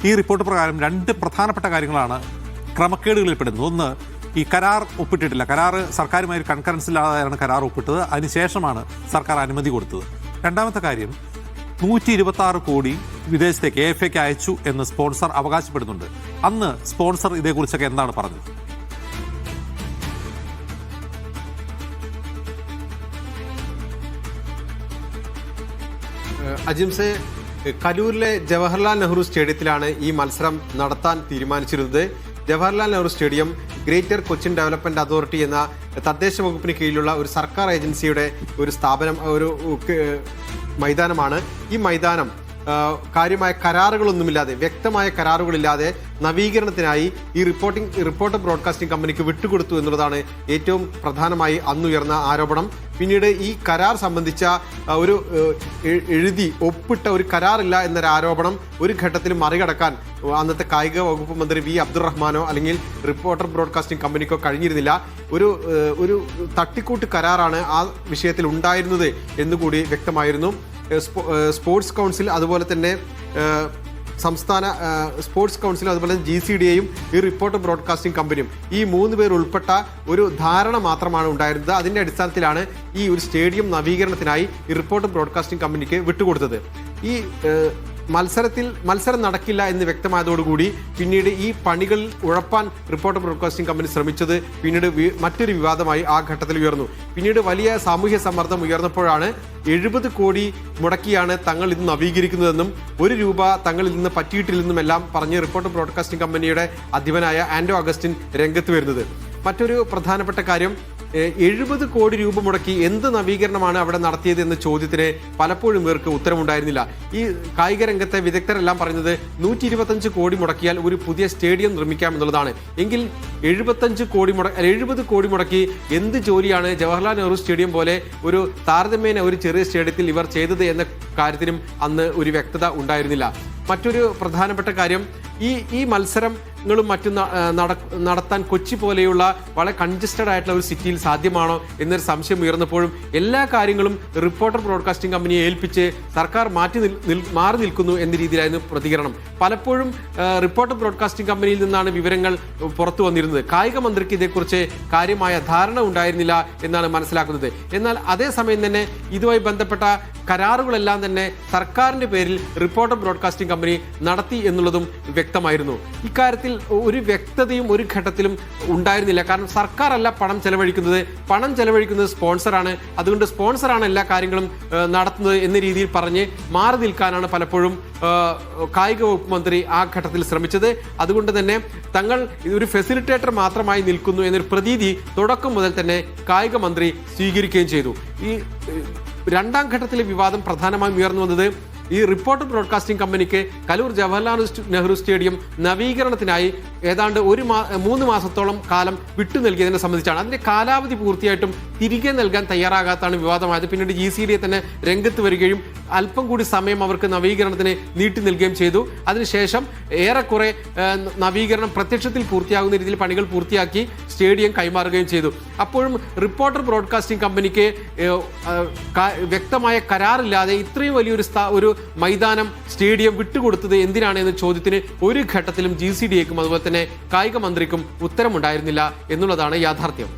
ഈ റിപ്പോർട്ട് പ്രകാരം രണ്ട് പ്രധാനപ്പെട്ട കാര്യങ്ങളാണ് ക്രമക്കേടുകളിൽപ്പെടുന്നത്. ഒന്ന്, ഈ കരാർ ഒപ്പിട്ടിട്ടില്ല. കരാർ സർക്കാരുമായി ഒരു കൺകറൻസ് ഇല്ലാതെയാണ് കരാർ ഒപ്പിട്ടത്. അതിനുശേഷമാണ് സർക്കാർ അനുമതി കൊടുത്തത്. രണ്ടാമത്തെ കാര്യം, 126 കോടി വിദേശത്തേക്ക് AFAക്ക് അയച്ചു എന്ന് സ്പോൺസർ അവകാശപ്പെടുന്നുണ്ട്. അന്ന് സ്പോൺസർ ഇതേക്കുറിച്ചൊക്കെ എന്താണ് പറഞ്ഞത്? അജിംസെ, കലൂരിലെ ജവഹർലാൽ നെഹ്റു സ്റ്റേഡിയത്തിലാണ് ഈ മത്സരം നടത്താൻ തീരുമാനിച്ചിരുന്നത്. Jawaharlal Nehru stadium greater Cochin development authority എന്ന തദ്ദേശ വകുപ്പിന് കീഴിലുള്ള ഒരു സർക്കാർ ഏജൻസിയുടെ ഒരു സ്ഥാപനം, ഒരു മൈതാനമാണ്. ഈ മൈതാനം കാര്യമായ കരാറുകളൊന്നുമില്ലാതെ, വ്യക്തമായ കരാറുകളില്ലാതെ നവീകരണത്തിനായി ഈ റിപ്പോർട്ടർ ബ്രോഡ്കാസ്റ്റിംഗ് കമ്പനിക്ക് വിട്ടുകൊടുത്തു എന്നുള്ളതാണ് ഏറ്റവും പ്രധാനമായി അന്നുയർന്ന ആരോപണം. പിന്നീട് ഈ കരാർ സംബന്ധിച്ച ഒരു എഴുതി ഒപ്പിട്ട ഒരു കരാറില്ല എന്നൊരു ആരോപണം ഒരു ഘട്ടത്തിൽ മറികടക്കാൻ അന്നത്തെ കായിക വകുപ്പ് മന്ത്രി വി അബ്ദുറഹ്മാനോ അല്ലെങ്കിൽ റിപ്പോർട്ടർ ബ്രോഡ്കാസ്റ്റിംഗ് കമ്പനിക്കോ കഴിഞ്ഞിരുന്നില്ല. ഒരു തട്ടിക്കൂട്ട് കരാറാണ് ആ വിഷയത്തിൽ ഉണ്ടായിരുന്നത് എന്നുകൂടി വ്യക്തമായിരുന്നു. സ്പോർട്സ് കൗൺസിൽ, അതുപോലെ തന്നെ സംസ്ഥാന സ്പോർട്സ് കൗൺസിലും, അതുപോലെ GCDAയും ഈ റിപ്പോർട്ടർ ബ്രോഡ്കാസ്റ്റിംഗ് കമ്പനിയും, ഈ 3 പേർ ഉൾപ്പെട്ട ഒരു ധാരണ മാത്രമാണ് ഉണ്ടായിരുന്നത്. അതിൻ്റെ അടിസ്ഥാനത്തിലാണ് ഈ ഒരു സ്റ്റേഡിയം നവീകരണത്തിനായി ഈ റിപ്പോർട്ടർ ബ്രോഡ്കാസ്റ്റിംഗ് കമ്പനിക്ക് വിട്ടുകൊടുത്തത്. ഈ മത്സരം നടക്കില്ല എന്ന് വ്യക്തമായതോടുകൂടി പിന്നീട് ഈ പണികൾ ഉഴപ്പാൻ റിപ്പോർട്ടർ ബ്രോഡ്കാസ്റ്റിംഗ് കമ്പനി ശ്രമിച്ചത് പിന്നീട് മറ്റൊരു വിവാദമായി ആ ഘട്ടത്തിൽ ഉയർന്നു. പിന്നീട് വലിയ സാമൂഹ്യ സമ്മർദ്ദം ഉയർന്നപ്പോഴാണ് 70 കോടി മുടക്കിയാണ് തങ്ങൾ ഇത് നവീകരിക്കുന്നതെന്നും 1 രൂപ തങ്ങളിൽ നിന്ന് പറ്റിയിട്ടില്ലെന്നുമെല്ലാം പറഞ്ഞ് റിപ്പോർട്ടർ ബ്രോഡ്കാസ്റ്റിംഗ് കമ്പനിയുടെ അധിപനായ ആൻഡോ അഗസ്റ്റിൻ രംഗത്ത് വരുന്നത്. മറ്റൊരു പ്രധാനപ്പെട്ട കാര്യം, 70 കോടി രൂപ മുടക്കി എന്ത് നവീകരണമാണ് അവിടെ നടത്തിയത് എന്ന ചോദ്യത്തിന് പലപ്പോഴും ഇവർക്ക് ഉത്തരമുണ്ടായിരുന്നില്ല. ഈ കായിക രംഗത്തെ വിദഗ്ധരെല്ലാം പറഞ്ഞത് 125 കോടി മുടക്കിയാൽ ഒരു പുതിയ സ്റ്റേഡിയം നിർമ്മിക്കാം എന്നുള്ളതാണ്. എങ്കിൽ 70 കോടി മുടക്കി എന്ത് ജോലിയാണ് ജവഹർലാൽ നെഹ്റു സ്റ്റേഡിയം പോലെ ഒരു താരതമ്യേന ഒരു ചെറിയ സ്റ്റേഡിയത്തിൽ ഇവർ ചെയ്തത് എന്ന കാര്യത്തിനും അന്ന് ഒരു വ്യക്തത ഉണ്ടായിരുന്നില്ല. മറ്റൊരു പ്രധാനപ്പെട്ട കാര്യം, ഈ മത്സരങ്ങളും മറ്റും നടത്താൻ കൊച്ചി പോലെയുള്ള വളരെ കൺജസ്റ്റഡ് ആയിട്ടുള്ള ഒരു സിറ്റിയിൽ സാധ്യമാണോ എന്നൊരു സംശയം ഉയർന്നപ്പോഴും എല്ലാ കാര്യങ്ങളും റിപ്പോർട്ടർ ബ്രോഡ്കാസ്റ്റിംഗ് കമ്പനിയെ ഏൽപ്പിച്ച് സർക്കാർ മാറി നിൽക്കുന്നു എന്ന രീതിയിലായിരുന്നു പ്രതികരണം. പലപ്പോഴും റിപ്പോർട്ടർ ബ്രോഡ്കാസ്റ്റിംഗ് കമ്പനിയിൽ നിന്നാണ് വിവരങ്ങൾ പുറത്തു വന്നിരുന്നത്. കായിക മന്ത്രിക്ക് ഇതേക്കുറിച്ച് കാര്യമായ ധാരണ ഉണ്ടായിരുന്നില്ല എന്നാണ് മനസ്സിലാക്കുന്നത്. എന്നാൽ അതേസമയം തന്നെ ഇതുമായി ബന്ധപ്പെട്ട കരാറുകളെല്ലാം തന്നെ സർക്കാരിന്റെ പേരിൽ റിപ്പോർട്ടർ ബ്രോഡ്കാസ്റ്റിംഗ് കമ്പനി നടത്തി എന്നുള്ളതും വ്യക്തമായിരുന്നു. ഇക്കാര്യത്തിൽ ഒരു വ്യക്തതയും ഒരു ഘട്ടത്തിലും ഉണ്ടായിരുന്നില്ല. കാരണം സർക്കാർ അല്ല പണം ചെലവഴിക്കുന്നത് സ്പോൺസറാണ്. അതുകൊണ്ട് സ്പോൺസറാണ് എല്ലാ കാര്യങ്ങളും നടത്തുന്നത് എന്ന രീതിയിൽ പറഞ്ഞ് മാറി നിൽക്കാനാണ് പലപ്പോഴും കായിക വകുപ്പ് മന്ത്രി ആ ഘട്ടത്തിൽ ശ്രമിച്ചത്. അതുകൊണ്ട് തന്നെ തങ്ങൾ ഒരു ഫെസിലിറ്റേറ്റർ മാത്രമായി നിൽക്കുന്നു എന്നൊരു പ്രതീതി തുടക്കം മുതൽ തന്നെ കായിക മന്ത്രി സ്വീകരിക്കുകയും ചെയ്തു. ഈ രണ്ടാം ഘട്ടത്തിലെ വിവാദം പ്രധാനമായും ഉയർന്നു വന്നത് ഈ റിപ്പോർട്ടർ ബ്രോഡ്കാസ്റ്റിംഗ് കമ്പനിക്ക് കലൂർ ജവഹർലാൽ നെഹ്റു സ്റ്റേഡിയം നവീകരണത്തിനായി ഏതാണ്ട് 3 മാസത്തോളം കാലം വിട്ടു നൽകിയതിനെ സംബന്ധിച്ചാണ്. അതിന്റെ കാലാവധി പൂർത്തിയായിട്ടും തിരികെ നൽകാൻ തയ്യാറാകാത്താണ് വിവാദമായത്. പിന്നീട് GCDA തന്നെ രംഗത്ത് വരികയും അല്പം കൂടി സമയം അവർക്ക് നവീകരണത്തിന് നീട്ടി നൽകുകയും ചെയ്തു. അതിനുശേഷം ഏറെക്കുറെ നവീകരണം പ്രത്യക്ഷത്തിൽ പൂർത്തിയാകുന്ന രീതിയിൽ പണികൾ പൂർത്തിയാക്കി സ്റ്റേഡിയം കൈമാറുകയും ചെയ്തു. അപ്പോഴും റിപ്പോർട്ടർ ബ്രോഡ്കാസ്റ്റിംഗ് കമ്പനിക്ക് വ്യക്തമായ കരാറില്ലാതെ ഇത്രയും വലിയൊരു മൈതാനം സ്റ്റേഡിയം വിട്ടുകൊടുത്തത് എന്തിനാണ് എന്ന ചോദ്യത്തിന് ഒരു ഘട്ടത്തിലും GCDAക്കും അതുപോലെ തന്നെ കായിക മന്ത്രിക്കും ഉത്തരമുണ്ടായിരുന്നില്ല എന്നുള്ളതാണ് യാഥാർത്ഥ്യം.